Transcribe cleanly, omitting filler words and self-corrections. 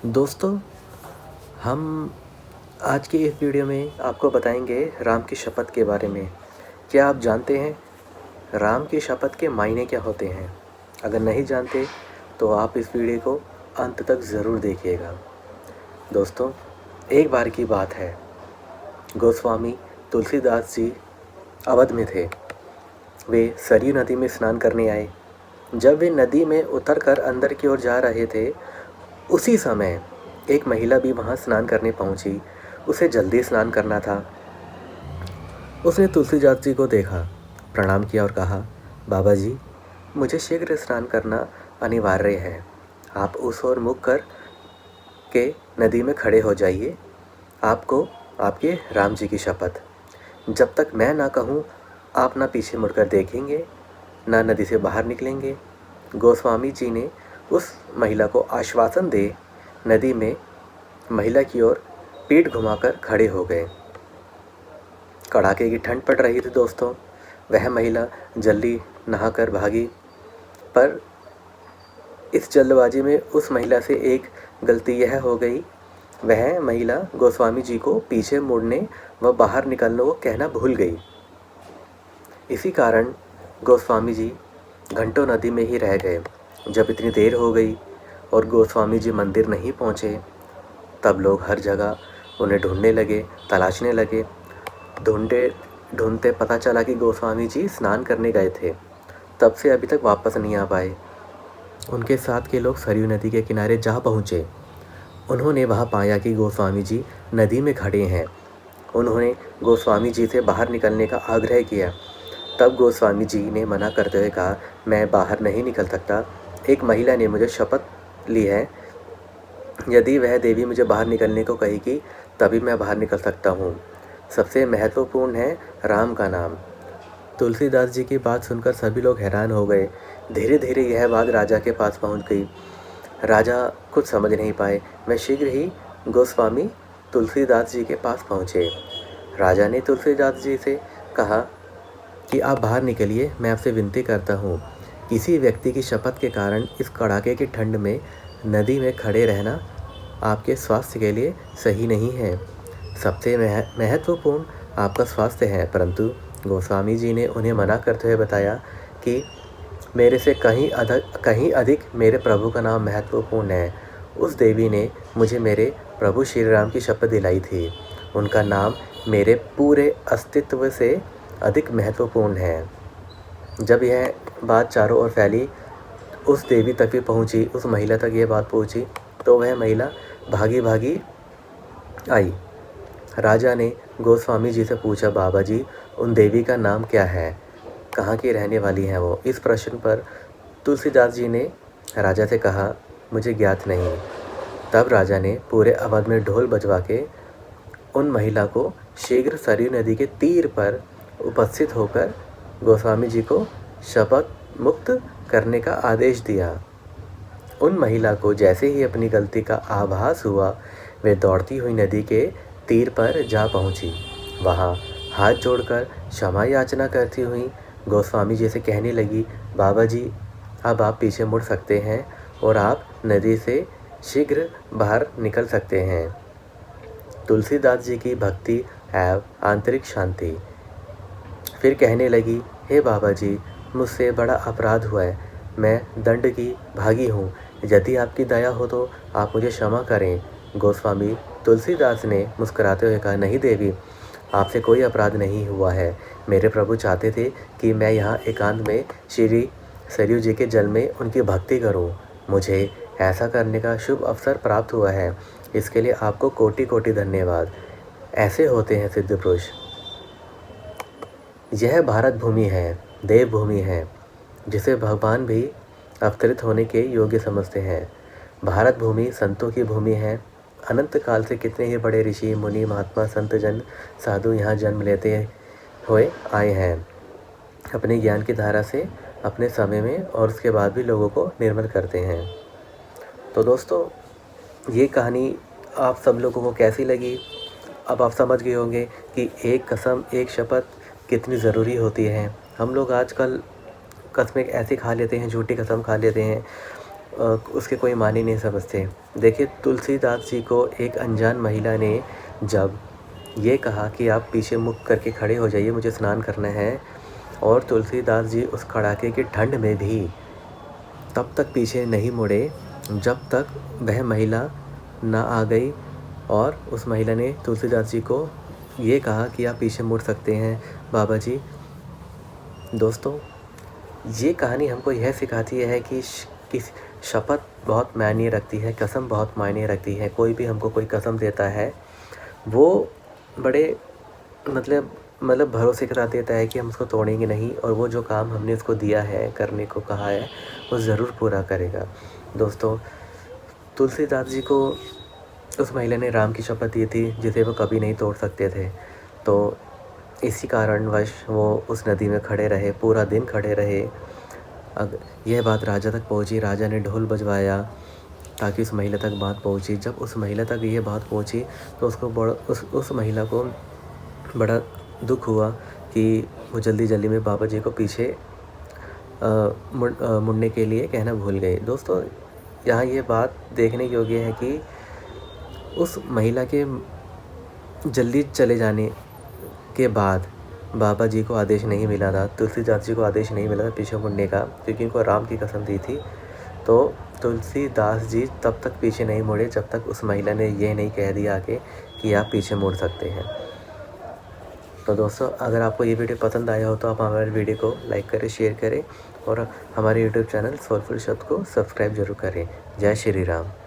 दोस्तों, हम आज की इस वीडियो में आपको बताएंगे राम की शपथ के बारे में। क्या आप जानते हैं राम की शपथ के मायने क्या होते हैं? अगर नहीं जानते तो आप इस वीडियो को अंत तक ज़रूर देखिएगा। दोस्तों, एक बार की बात है, गोस्वामी तुलसीदास जी अवध में थे। वे सरयू नदी में स्नान करने आए। जब वे नदी में उतरकर अंदर की ओर जा रहे थे, उसी समय एक महिला भी वहां स्नान करने पहुंची। उसे जल्दी स्नान करना था। उसने तुलसीदास जी को देखा, प्रणाम किया और कहा, बाबा जी, मुझे शीघ्र स्नान करना अनिवार्य है। आप उस ओर मुख कर के नदी में खड़े हो जाइए। आपको आपके राम जी की शपथ, जब तक मैं ना कहूँ आप ना पीछे मुड़कर देखेंगे, ना नदी से बाहर निकलेंगे। गोस्वामी जी ने उस महिला को आश्वासन दे नदी में महिला की ओर पीठ घुमाकर खड़े हो गए। कड़ाके की ठंड पड़ रही थी दोस्तों। वह महिला जल्दी नहाकर भागी, पर इस जल्दबाजी में उस महिला से एक गलती यह हो गई, वह महिला गोस्वामी जी को पीछे मुड़ने व बाहर निकलने को कहना भूल गई। इसी कारण गोस्वामी जी घंटों नदी में ही रह गए। जब इतनी देर हो गई और गोस्वामी जी मंदिर नहीं पहुँचे, तब लोग हर जगह उन्हें ढूंढने लगे, तलाशने लगे। ढूंढते ढूंढते पता चला कि गोस्वामी जी स्नान करने गए थे। तब से अभी तक वापस नहीं आ पाए। उनके साथ के लोग सरयू नदी के किनारे जा पहुँचे। उन्होंने वहाँ पाया कि गोस्वामी जी नदी में खड़े हैं। उन्होंने गोस्वामी जी से बाहर निकलने का आग्रह किया। तब गोस्वामी जी ने मना करते हुए कहा, मैं बाहर नहीं निकल सकता। एक महिला ने मुझे शपथ ली है, यदि वह देवी मुझे बाहर निकलने को कहेगी तभी मैं बाहर निकल सकता हूँ। सबसे महत्वपूर्ण है राम का नाम। तुलसीदास जी की बात सुनकर सभी लोग हैरान हो गए। धीरे धीरे यह बात राजा के पास पहुँच गई। राजा कुछ समझ नहीं पाए। वह शीघ्र ही गोस्वामी तुलसीदास जी के पास पहुँचे। राजा ने तुलसीदास जी से कहा कि आप बाहर निकलिए, मैं आपसे विनती करता हूँ। किसी व्यक्ति की शपथ के कारण इस कड़ाके की ठंड में नदी में खड़े रहना आपके स्वास्थ्य के लिए सही नहीं है। सबसे महत्वपूर्ण आपका स्वास्थ्य है। परंतु गोस्वामी जी ने उन्हें मना करते हुए बताया कि मेरे से कहीं अधिक मेरे प्रभु का नाम महत्वपूर्ण है। उस देवी ने मुझे मेरे प्रभु श्री राम की शपथ दिलाई थी। उनका नाम मेरे पूरे अस्तित्व से अधिक महत्वपूर्ण है। जब यह बात चारों ओर फैली, उस देवी तक भी पहुंची, उस महिला तक यह बात पहुंची, तो वह महिला भागी भागी आई। राजा ने गोस्वामी जी से पूछा, बाबा जी, उन देवी का नाम क्या है? कहाँ की रहने वाली हैं वो? इस प्रश्न पर तुलसीदास जी ने राजा से कहा, मुझे ज्ञात नहीं। तब राजा ने पूरे अवध में ढोल बजवा के उन महिला को शीघ्र सरयू नदी के तीर पर उपस्थित होकर गोस्वामी जी को शपथ मुक्त करने का आदेश दिया। उन महिला को जैसे ही अपनी गलती का आभास हुआ, वे दौड़ती हुई नदी के तीर पर जा पहुंची। वहां हाथ जोड़कर क्षमा याचना करती हुई गोस्वामी जी से कहने लगी, बाबा जी, अब आप पीछे मुड़ सकते हैं और आप नदी से शीघ्र बाहर निकल सकते हैं। तुलसीदास जी की भक्ति एवं आंतरिक शांति। फिर कहने लगी, हे बाबा जी, मुझसे बड़ा अपराध हुआ है। मैं दंड की भागी हूँ। यदि आपकी दया हो तो आप मुझे क्षमा करें। गोस्वामी तुलसीदास ने मुस्कुराते हुए कहा, नहीं देवी, आपसे कोई अपराध नहीं हुआ है। मेरे प्रभु चाहते थे कि मैं यहाँ एकांत में श्री सरयू जी के जल में उनकी भक्ति करूँ। मुझे ऐसा करने का शुभ अवसर प्राप्त हुआ है। इसके लिए आपको कोटि कोटि धन्यवाद। ऐसे होते हैं सिद्ध पुरुष। यह भारत भूमि है, देवभूमि है, जिसे भगवान भी अवतरित होने के योग्य समझते हैं। भारत भूमि संतों की भूमि है। अनंत काल से कितने ही बड़े ऋषि, मुनि, महात्मा, संत जन, साधु यहाँ जन्म लेते हुए आए हैं, अपने ज्ञान की धारा से अपने समय में, और उसके बाद भी लोगों को निर्मल करते हैं। तो दोस्तों, ये कहानी आप सब लोगों को कैसी लगी? अब आप समझ गए होंगे कि एक कसम, एक शपथ कितनी ज़रूरी होती है। हम लोग आजकल कस्में ऐसी खा लेते हैं, झूठी कसम खा लेते हैं, उसके कोई माने नहीं समझते। देखिए, तुलसीदास जी को एक अनजान महिला ने जब ये कहा कि आप पीछे मुख करके खड़े हो जाइए, मुझे स्नान करना है, और तुलसीदास जी उस कड़ाके की ठंड में भी तब तक पीछे नहीं मुड़े जब तक वह महिला ना आ गई और उस महिला ने तुलसीदास जी को ये कहा कि आप पीछे मुड़ सकते हैं बाबा जी। दोस्तों, ये कहानी हमको यह सिखाती है कि शपथ बहुत मायने रखती है, कसम बहुत मायने रखती है। कोई भी हमको कोई कसम देता है, वो बड़े मतलब भरोसे के साथ देता है कि हम उसको तोड़ेंगे नहीं, और वो जो काम हमने उसको दिया है, करने को कहा है, वो ज़रूर पूरा करेगा। दोस्तों, तुलसीदास जी को उस महिला ने राम की शपथ दी थी जिसे वो कभी नहीं तोड़ सकते थे। तो इसी कारणवश वो उस नदी में खड़े रहे, पूरा दिन खड़े रहे। यह बात राजा तक पहुंची, राजा ने ढोल बजवाया ताकि उस महिला तक बात पहुंची। जब उस महिला तक ये बात पहुंची तो उसको उस महिला को बड़ा दुख हुआ कि वो जल्दी जल्दी में बाबा जी को पीछे मुड़ने के लिए कहना भूल गए। दोस्तों, यहाँ ये बात देखने योग्य है कि उस महिला के जल्दी चले जाने के बाद बाबा जी को आदेश नहीं मिला था, तुलसीदास जी को आदेश नहीं मिला था पीछे मुड़ने का, क्योंकि उनको राम की कसम दी थी। तो तुलसीदास जी तब तक पीछे नहीं मुड़े जब तक उस महिला ने ये नहीं कह दिया कि आप पीछे मुड़ सकते हैं। तो दोस्तों, अगर आपको ये वीडियो पसंद आया हो तो आप हमारे वीडियो को लाइक करें, शेयर करें, और हमारे यूट्यूब चैनल सोलफुल शब्द को सब्सक्राइब जरूर करें। जय श्री राम।